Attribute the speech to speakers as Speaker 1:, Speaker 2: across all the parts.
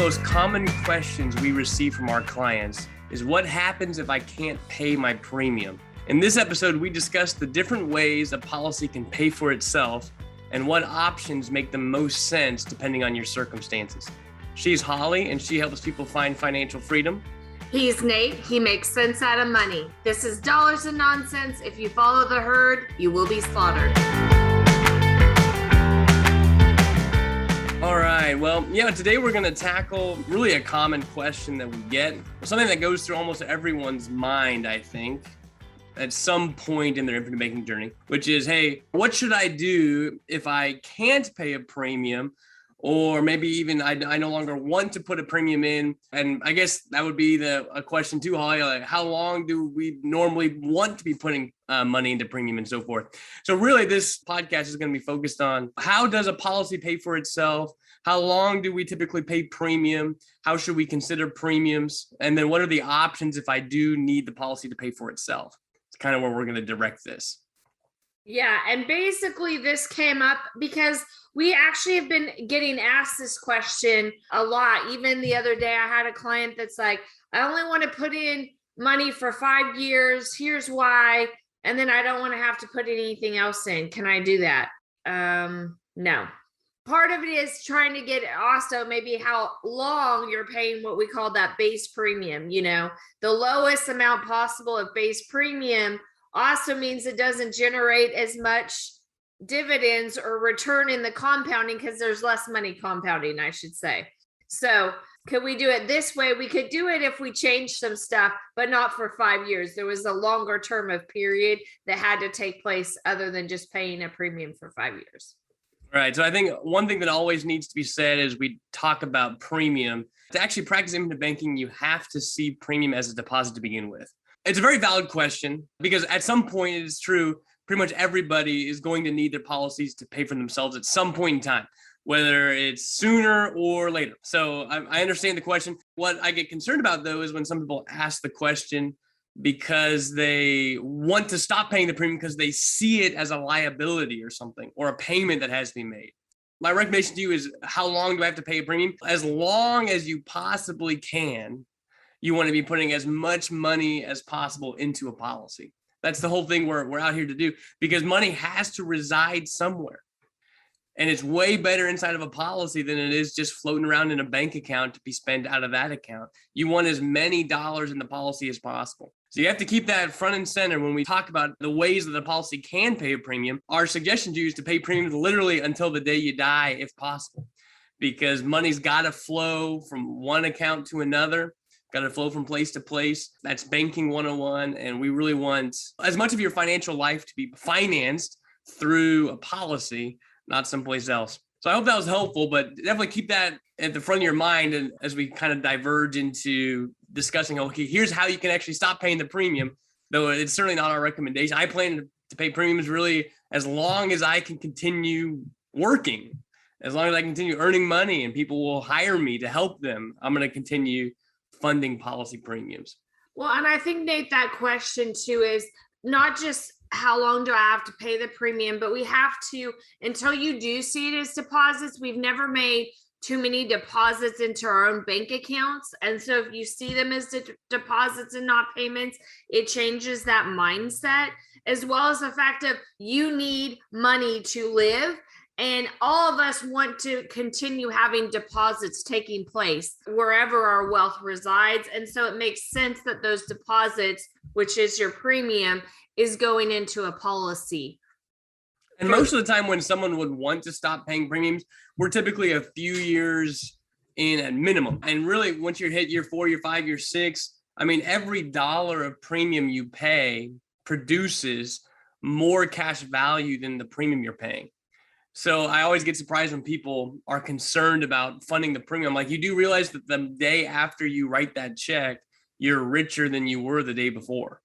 Speaker 1: most common questions we receive from our clients is what happens if I can't pay my premium? In this episode, we discuss the different ways a policy can pay for itself and what options make the most sense depending on your circumstances. She's Holly, and she helps people find financial freedom.
Speaker 2: He's Nate. He makes sense out of money. This is Dollars and Nonsense. If you follow the herd, you will be slaughtered.
Speaker 1: All right. Well, today we're going to tackle really a common question that we get, something that goes through almost everyone's mind, I think, at some point in their infinite banking journey, which is, hey, what should I do if I can't pay a premium? Or maybe even I no longer want to put a premium in. And I guess that would be a question too, Holly, like how long do we normally want to be putting money into premium and so forth? So really this podcast is going to be focused on how does a policy pay for itself? How long do we typically pay premium? How should we consider premiums? And then what are the options if I do need the policy to pay for itself? It's kind of where we're going to direct this.
Speaker 2: Yeah, and basically this came up because we actually have been getting asked this question a lot. Even the other day, I had a client that's like, I only want to put in money for 5 years. Here's why. And then I don't want to have to put anything else in. Can I do that? No. Part of it is trying to get also maybe how long you're paying what we call that base premium. The lowest amount possible of base premium also means it doesn't generate as much dividends or return in the compounding because there's less money compounding, I should say. So could we do it this way? We could do it if we change some stuff, but not for 5 years. There was a longer term of period that had to take place other than just paying a premium for 5 years.
Speaker 1: Right. So I think one thing that always needs to be said is we talk about premium. To actually practice infinite banking, you have to see premium as a deposit to begin with. It's a very valid question because at some point it is true, pretty much everybody is going to need their policies to pay for themselves at some point in time, whether it's sooner or later. So I understand the question. What I get concerned about, though, is when some people ask the question because they want to stop paying the premium because they see it as a liability or something, or a payment that has to be made. My recommendation to you is, how long do I have to pay a premium? As long as you possibly can. You want to be putting as much money as possible into a policy. That's the whole thing we're out here to do, because money has to reside somewhere. And it's way better inside of a policy than it is just floating around in a bank account to be spent out of that account. You want as many dollars in the policy as possible. So you have to keep that front and center when we talk about the ways that the policy can pay a premium. Our suggestion to you is to pay premiums literally until the day you die, if possible, because money's got to flow from one account to another. Got to flow from place to place. That's banking 101. And we really want as much of your financial life to be financed through a policy, not someplace else. So I hope that was helpful, but definitely keep that at the front of your mind. And as we kind of diverge into discussing, okay, here's how you can actually stop paying the premium, though it's certainly not our recommendation. I plan to pay premiums really as long as I can continue working, as long as I continue earning money and people will hire me to help them. I'm going to continue funding policy premiums.
Speaker 2: Well, and I think, Nate, that question too is not just how long do I have to pay the premium, but we have to, until you do see it as deposits, we've never made too many deposits into our own bank accounts. And so if you see them as deposits and not payments, it changes that mindset, as well as the fact of you need money to live. And all of us want to continue having deposits taking place wherever our wealth resides. And so it makes sense that those deposits, which is your premium, is going into a policy.
Speaker 1: And most of the time when someone would want to stop paying premiums, we're typically a few years in at minimum. And really, once you hit year 4, year 5, year 6, every dollar of premium you pay produces more cash value than the premium you're paying. So I always get surprised when people are concerned about funding the premium. Like, you do realize that the day after you write that check, you're richer than you were the day before.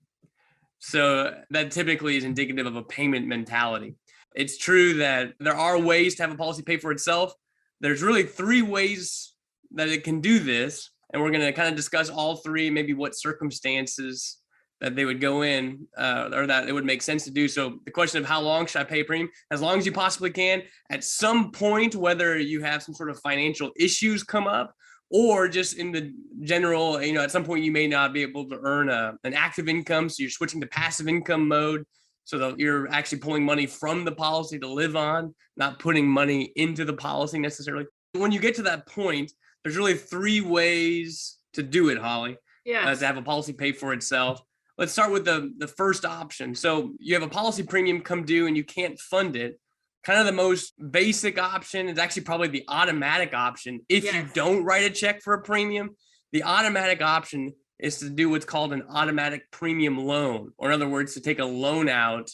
Speaker 1: So that typically is indicative of a payment mentality. It's true that there are ways to have a policy pay for itself. There's really 3 ways that it can do this. And we're going to kind of discuss all 3, maybe what circumstances that they would go in or that it would make sense to do. So the question of how long should I pay a premium? As long as you possibly can. At some point, whether you have some sort of financial issues come up or just in the general, at some point you may not be able to earn an active income. So you're switching to passive income mode. So that you're actually pulling money from the policy to live on, not putting money into the policy necessarily. When you get to that point, there's really three ways to do it, Holly.
Speaker 2: Yes.
Speaker 1: To have a policy pay for itself. Let's start with the first option. So you have a policy premium come due and you can't fund it. Kind of the most basic option is actually probably the automatic option. If you don't write a check for a premium, the automatic option is to do what's called an automatic premium loan, or in other words, to take a loan out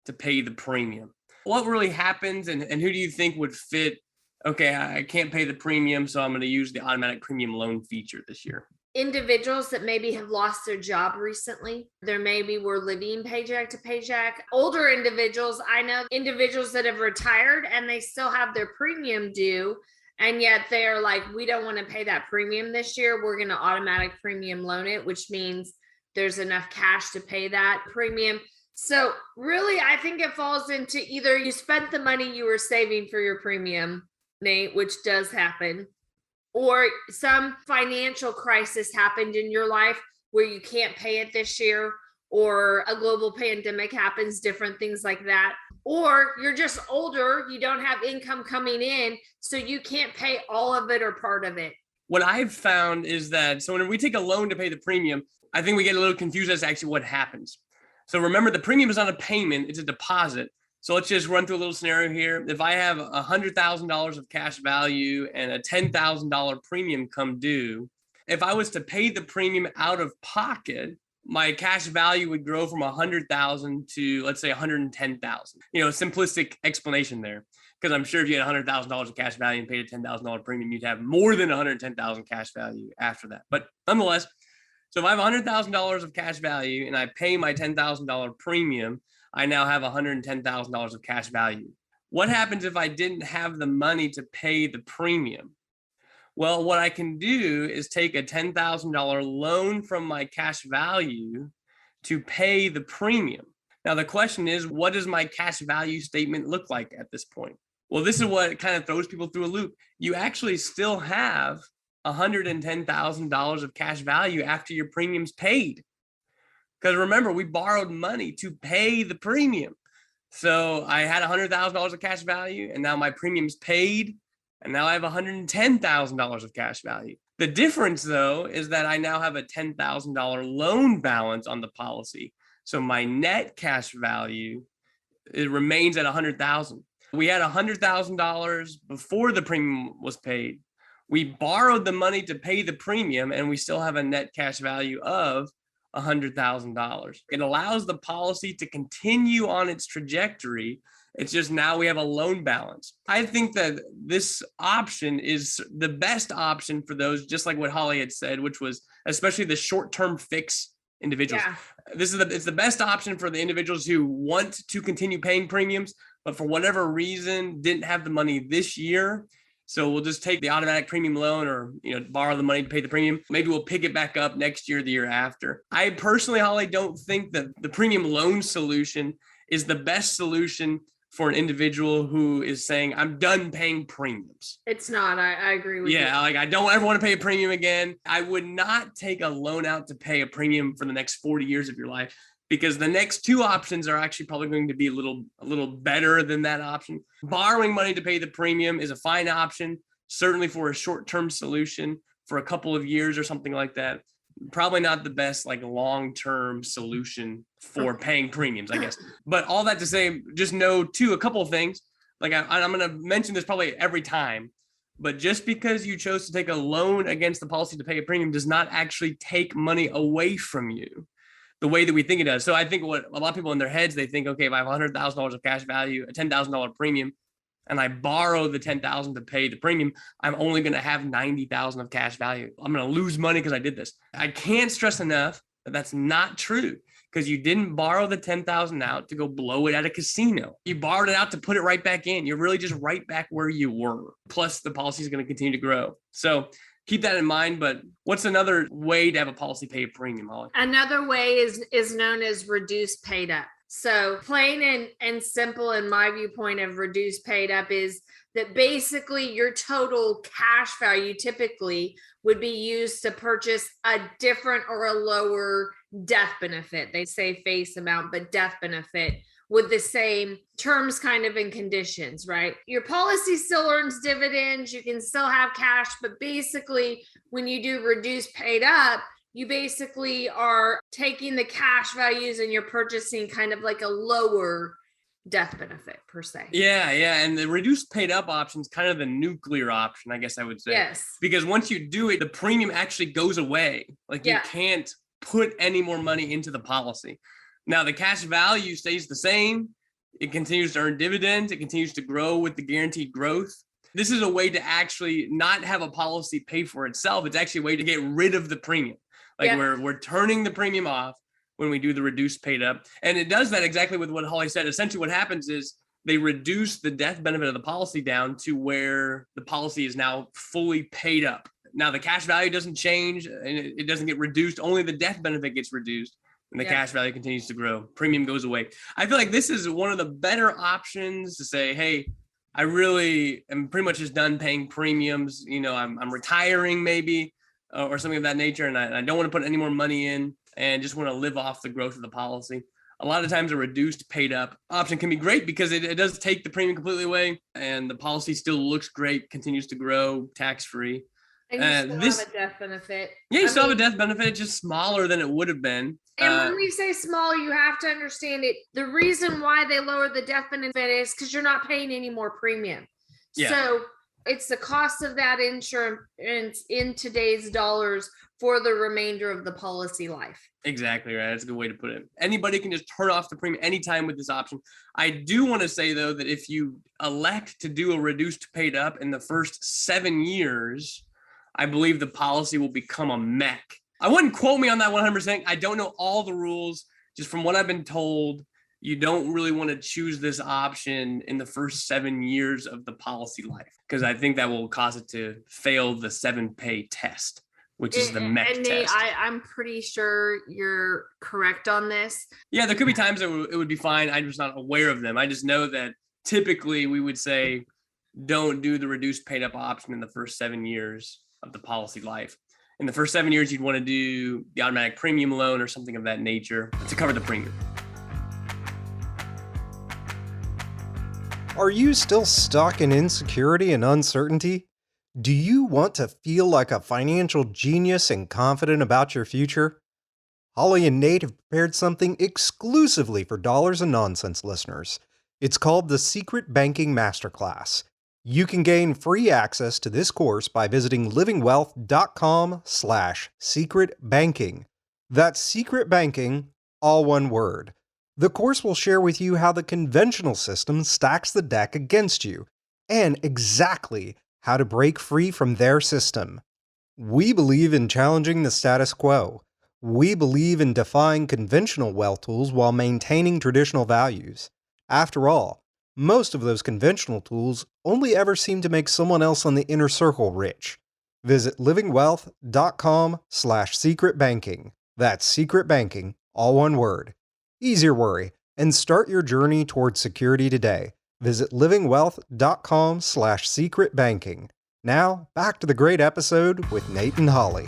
Speaker 1: to pay the premium. What really happens, and who do you think would fit? Okay, I can't pay the premium, so I'm going to use the automatic premium loan feature this year.
Speaker 2: Individuals that maybe have lost their job recently. There maybe were living paycheck to paycheck. Older individuals, I know individuals that have retired and they still have their premium due. And yet they're like, we don't want to pay that premium this year. We're going to automatic premium loan it, which means there's enough cash to pay that premium. So really, I think it falls into either you spent the money you were saving for your premium, Nate, which does happen, or some financial crisis happened in your life where you can't pay it this year, or a global pandemic happens, different things like that. Or you're just older, you don't have income coming in, so you can't pay all of it or part of it.
Speaker 1: What I've found is that, so when we take a loan to pay the premium, I think we get a little confused as to actually what happens. So remember, the premium is not a payment, it's a deposit. So let's just run through a little scenario here. If I have $100,000 of cash value and a $10,000 premium come due, if I was to pay the premium out of pocket, my cash value would grow from 100,000 to, let's say, 110,000. Simplistic explanation there, because I'm sure if you had $100,000 of cash value and paid a $10,000 premium, you'd have more than 110,000 cash value after that. But nonetheless, so if I have $100,000 of cash value and I pay my $10,000 premium, I now have $110,000 of cash value. What happens if I didn't have the money to pay the premium? Well, what I can do is take a $10,000 loan from my cash value to pay the premium. Now, the question is, what does my cash value statement look like at this point? Well, this is what kind of throws people through a loop. You actually still have $110,000 of cash value after your premium's paid. Because remember, we borrowed money to pay the premium. So I had $100,000 of cash value, and now my premium's paid. And now I have $110,000 of cash value. The difference, though, is that I now have a $10,000 loan balance on the policy. So my net cash value, it remains at $100,000. We had $100,000 before the premium was paid. We borrowed the money to pay the premium, and we still have a net cash value of $100,000. It allows the policy to continue on its trajectory. It's just now we have a loan balance. I think that this option is the best option for those, just like what Holly had said, which was especially the short-term fix individuals. Yeah. It's the best option for the individuals who want to continue paying premiums, but for whatever reason didn't have the money this year. So we'll just take the automatic premium loan, or borrow the money to pay the premium. Maybe we'll pick it back up next year, the year after. I personally, Holly, don't think that the premium loan solution is the best solution for an individual who is saying, I'm done paying premiums.
Speaker 2: It's not. I agree with you.
Speaker 1: Yeah, like I don't ever want to pay a premium again. I would not take a loan out to pay a premium for the next 40 years of your life, because the next two options are actually probably going to be a little better than that option. Borrowing money to pay the premium is a fine option, certainly for a short-term solution for a couple of years or something like that. Probably not the best long-term solution for paying premiums, I guess. But all that to say, just know too, a couple of things. I'm going to mention this probably every time, but just because you chose to take a loan against the policy to pay a premium does not actually take money away from you the way that we think it does. So I think what a lot of people in their heads, they think, okay, if I have $100,000 of cash value, a $10,000 premium, and I borrow the $10,000 to pay the premium, I'm only going to have $90,000 of cash value. I'm going to lose money because I did this. I can't stress enough that that's not true, because you didn't borrow the $10,000 out to go blow it at a casino. You borrowed it out to put it right back in. You're really just right back where you were. Plus, the policy is going to continue to grow. So keep that in mind. But what's another way to have a policy pay a premium, Holly?
Speaker 2: Another way is known as reduced paid up. So plain and simple, in my viewpoint of reduced paid up, is that basically your total cash value typically would be used to purchase a different or a lower death benefit. They say face amount, but death benefit with the same terms kind of and conditions, right? Your policy still earns dividends. You can still have cash, but basically when you do reduced paid up, you basically are taking the cash values and you're purchasing kind of like a lower death benefit per se.
Speaker 1: Yeah. And the reduced paid up option is kind of the nuclear option, I guess I would say.
Speaker 2: Yes.
Speaker 1: Because once you do it, the premium actually goes away. Like you can't put any more money into the policy. Now the cash value stays the same. It continues to earn dividends. It continues to grow with the guaranteed growth. This is a way to actually not have a policy pay for itself. It's actually a way to get rid of the premium. Like we're turning the premium off when we do the reduced paid up. And it does that exactly with what Holly said. Essentially what happens is they reduce the death benefit of the policy down to where the policy is now fully paid up. Now the cash value doesn't change and it doesn't get reduced. Only the death benefit gets reduced and the cash value continues to grow. Premium goes away. I feel like this is one of the better options to say, hey, I really am pretty much just done paying premiums. You know, I'm retiring maybe or something of that nature. And I don't want to put any more money in and just want to live off the growth of the policy. A lot of times a reduced paid up option can be great because it does take the premium completely away and the policy still looks great, continues to grow tax-free.
Speaker 2: And you still have a death benefit.
Speaker 1: Yeah, you still have a death benefit, just smaller than it would have been.
Speaker 2: And when we say small, you have to understand it. The reason why they lowered the death benefit is because you're not paying any more premium. Yeah. So it's the cost of that insurance in today's dollars for the remainder of the policy life.
Speaker 1: Exactly right. That's a good way to put it. Anybody can just turn off the premium anytime with this option. I do want to say, though, that if you elect to do a reduced paid up in the first 7 years, I believe the policy will become a mech. I wouldn't quote me on that 100%. I don't know all the rules. Just from what I've been told, you don't really want to choose this option in the first 7 years of the policy life, because I think that will cause it to fail the 7-pay test, which is the mech test.
Speaker 2: I'm pretty sure you're correct on this.
Speaker 1: Yeah, there could be times that it would be fine. I'm just not aware of them. I just know that typically we would say don't do the reduced paid up option in the first 7 years of the policy life. In the first 7 years, you'd want to do the automatic premium loan or something of that nature to cover the premium.
Speaker 3: Are you still stuck in insecurity and uncertainty? Do you want to feel like a financial genius and confident about your future? Holly and Nate have prepared something exclusively for Dollars and Nonsense listeners. It's called the Secret Banking Masterclass. You can gain free access to this course by visiting livingwealth.com/secretbanking. That's secret banking, all one word. The course will share with you how the conventional system stacks the deck against you, and exactly how to break free from their system. We believe in challenging the status quo. We believe in defying conventional wealth tools while maintaining traditional values. After all, most of those conventional tools only ever seem to make someone else on the inner circle rich. Visit livingwealth.com/secretbanking. That's secret banking, all one word. Ease your worry and start your journey towards security today. Visit livingwealth.com/secretbanking. Now, back to the great episode with Nate and Holly.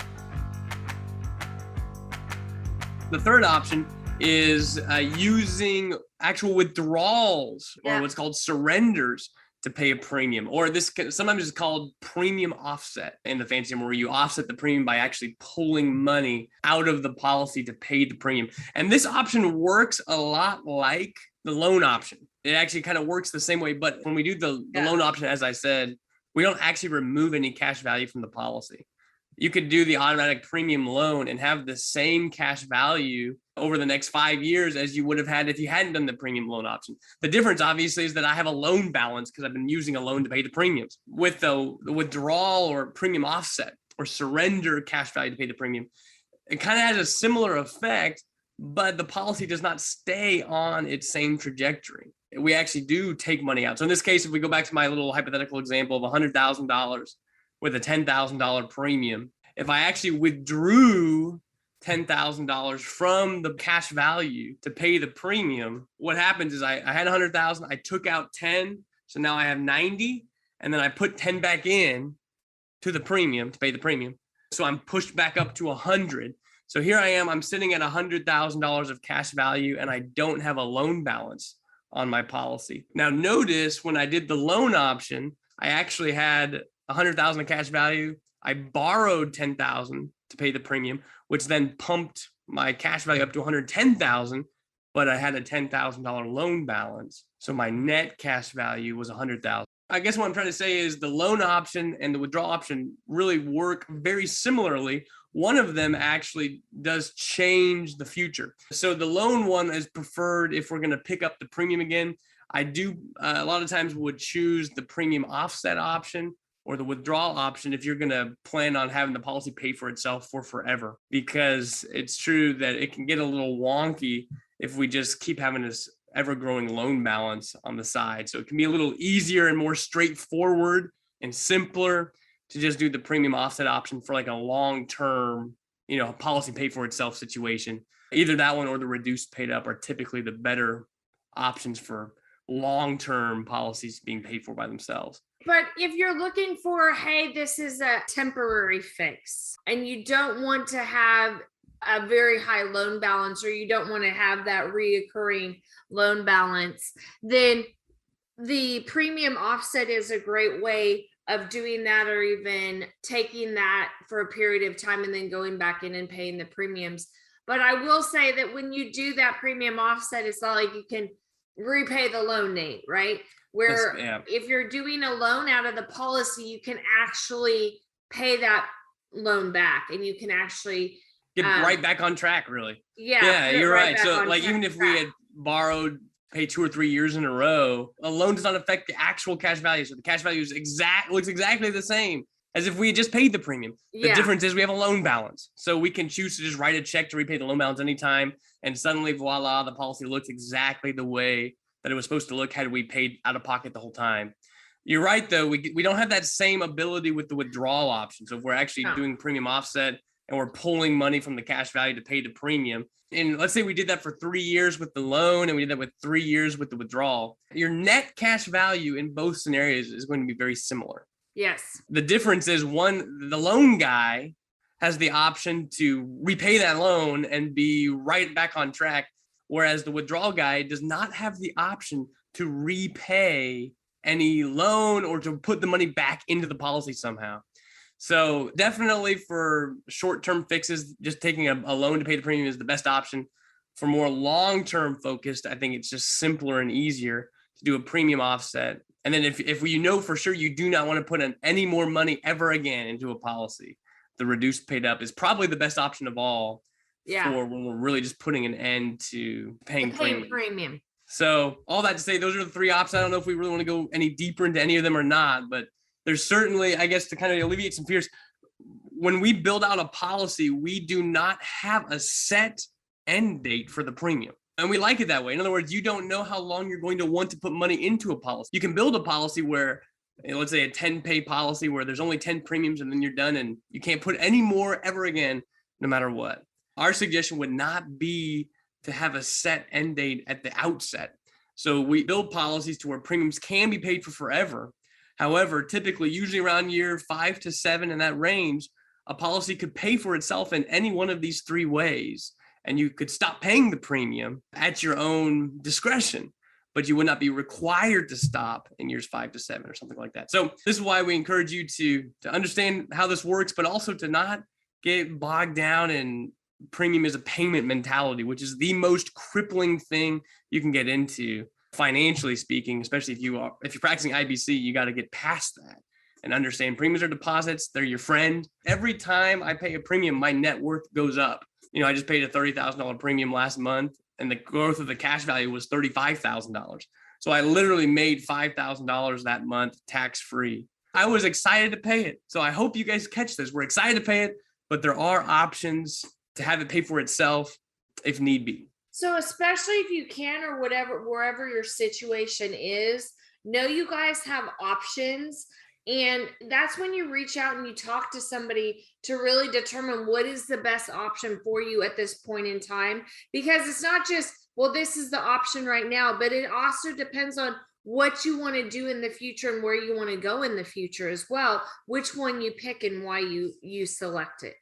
Speaker 1: The third option is using actual withdrawals or what's called surrenders to pay a premium, or this sometimes is called premium offset in the fancy term, where you offset the premium by actually pulling money out of the policy to pay the premium. And this option works a lot like the loan option. It actually kind of works the same way, but when we do the loan option, as I said, we don't actually remove any cash value from the policy. You could do the automatic premium loan and have the same cash value over the next 5 years as you would have had if you hadn't done the premium loan option. The difference, obviously, is that I have a loan balance because I've been using a loan to pay the premiums. With the withdrawal or premium offset or surrender cash value to pay the premium, it kind of has a similar effect, but the policy does not stay on its same trajectory. We actually do take money out. So in this case, if we go back to my little hypothetical example of $100,000 with a $10,000 premium, if I actually withdrew $10,000 from the cash value to pay the premium, what happens is I had 100,000, I took out 10, so now I have 90, and then I put 10 back in to the premium to pay the premium. So I'm pushed back up to 100. So here I am, I'm sitting at $100,000 of cash value, and I don't have a loan balance on my policy. Now notice when I did the loan option, I actually had 100,000 of cash value. I borrowed 10,000 to pay the premium, which then pumped my cash value up to 110,000, but I had a $10,000 loan balance. So my net cash value was 100,000. I guess what I'm trying to say is the loan option and the withdrawal option really work very similarly. One of them actually does change the future. So the loan one is preferred if we're going to pick up the premium again. I do a lot of times would choose the premium offset option or the withdrawal option if you're going to plan on having the policy pay for itself for forever, because it's true that it can get a little wonky if we just keep having this ever-growing loan balance on the side. So it can be a little easier and more straightforward and simpler to just do the premium offset option for like a long-term, policy pay for itself situation. Either that one or the reduced paid up are typically the better options for long-term policies being paid for by themselves.
Speaker 2: But if you're looking for, hey, this is a temporary fix and you don't want to have a very high loan balance, or you don't want to have that reoccurring loan balance, then the premium offset is a great way of doing that, or even taking that for a period of time and then going back in and paying the premiums. But I will say that when you do that premium offset, it's not like you can repay the loan date, right? Where if you're doing a loan out of the policy, you can actually pay that loan back and you can actually
Speaker 1: get right back on track, really.
Speaker 2: Yeah,
Speaker 1: you're right. So like even if we had borrowed, pay 2 or 3 years in a row, a loan does not affect the actual cash value. So the cash value is looks exactly the same as if we had just paid the premium. The difference is we have a loan balance. So we can choose to just write a check to repay the loan balance anytime. And suddenly, voila, the policy looks exactly the way that it was supposed to look had we paid out of pocket the whole time. You're right, though. We don't have that same ability with the withdrawal option. So if we're actually doing premium offset and we're pulling money from the cash value to pay the premium, and let's say we did that for 3 years with the loan and we did that with 3 years with the withdrawal, your net cash value in both scenarios is going to be very similar.
Speaker 2: Yes.
Speaker 1: The difference is the loan guy has the option to repay that loan and be right back on track, whereas the withdrawal guy does not have the option to repay any loan or to put the money back into the policy somehow. So definitely for short-term fixes, just taking a loan to pay the premium is the best option. For more long-term focused, I think it's just simpler and easier to do a premium offset. And then if you know for sure you do not want to put in any more money ever again into a policy, the reduced paid up is probably the best option of all for when we're really just putting an end to paying premium. So all that to say, those are the 3 options. I don't know if we really want to go any deeper into any of them or not, but there's certainly, I guess, to kind of alleviate some fears, when we build out a policy, we do not have a set end date for the premium. And we like it that way. In other words, you don't know how long you're going to want to put money into a policy. You can build a policy where, let's say a 10-pay policy where there's only 10 premiums and then you're done and you can't put any more ever again, no matter what. Our suggestion would not be to have a set end date at the outset. So we build policies to where premiums can be paid for forever. However, typically, usually around year 5 to 7 in that range, a policy could pay for itself in any one of these 3 ways. And you could stop paying the premium at your own discretion, but you would not be required to stop in years 5 to 7 or something like that. So this is why we encourage you to understand how this works, but also to not get bogged down in premium as a payment mentality, which is the most crippling thing you can get into. Financially speaking, especially if you're practicing IBC, you got to get past that and understand premiums are deposits. They're your friend. Every time I pay a premium, my net worth goes up. I just paid a $30,000 premium last month and the growth of the cash value was $35,000. So I literally made $5,000 that month tax-free. I was excited to pay it. So I hope you guys catch this. We're excited to pay it, but there are options to have it pay for itself if need be.
Speaker 2: So especially if you can, or wherever your situation is, know you guys have options And that's when you reach out and you talk to somebody to really determine what is the best option for you at this point in time. Because it's not just, well, this is the option right now, but it also depends on what you want to do in the future and where you want to go in the future as well, which one you pick and why you select it.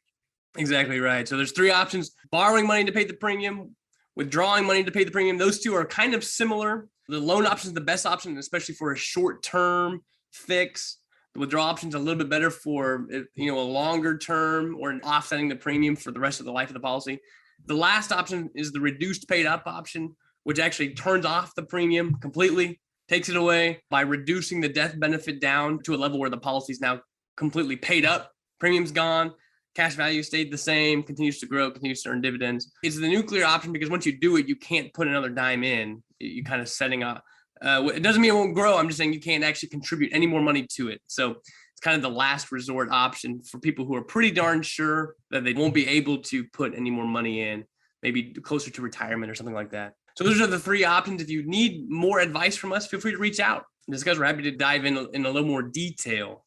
Speaker 1: Exactly right. So there's 3 options: borrowing money to pay the premium, withdrawing money to pay the premium. Those 2 are kind of similar. The loan option is the best option, especially for a short-term fix. The withdrawal option is a little bit better for, a longer term or an offsetting the premium for the rest of the life of the policy. The last option is the reduced paid up option, which actually turns off the premium completely, takes it away by reducing the death benefit down to a level where the policy is now completely paid up, premium's gone, cash value stayed the same, continues to grow, continues to earn dividends. It's the nuclear option because once you do it, you can't put another dime in. You're kind of setting up. It doesn't mean it won't grow. I'm just saying you can't actually contribute any more money to it. So it's kind of the last resort option for people who are pretty darn sure that they won't be able to put any more money in, maybe closer to retirement or something like that. So those are the 3 options. If you need more advice from us, feel free to reach out and discuss. We're happy to dive in a little more detail.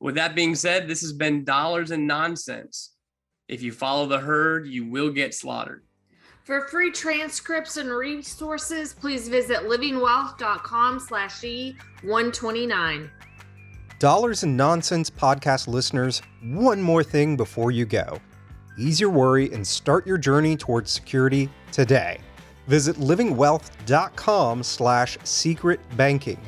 Speaker 1: With that being said, this has been Dollars and Nonsense. If you follow the herd, you will get slaughtered.
Speaker 2: For free transcripts and resources, please visit livingwealth.com/E129.
Speaker 3: Dollars and Nonsense podcast listeners, one more thing before you go. Ease your worry and start your journey towards security today. Visit livingwealth.com/secretbanking.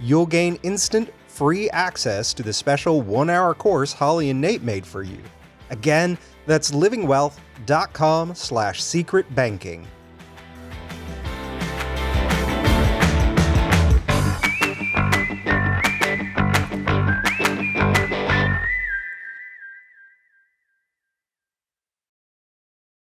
Speaker 3: You'll gain instant free access to the special 1-hour course Holly and Nate made for you. Again, that's livingwealth.com/secretbanking.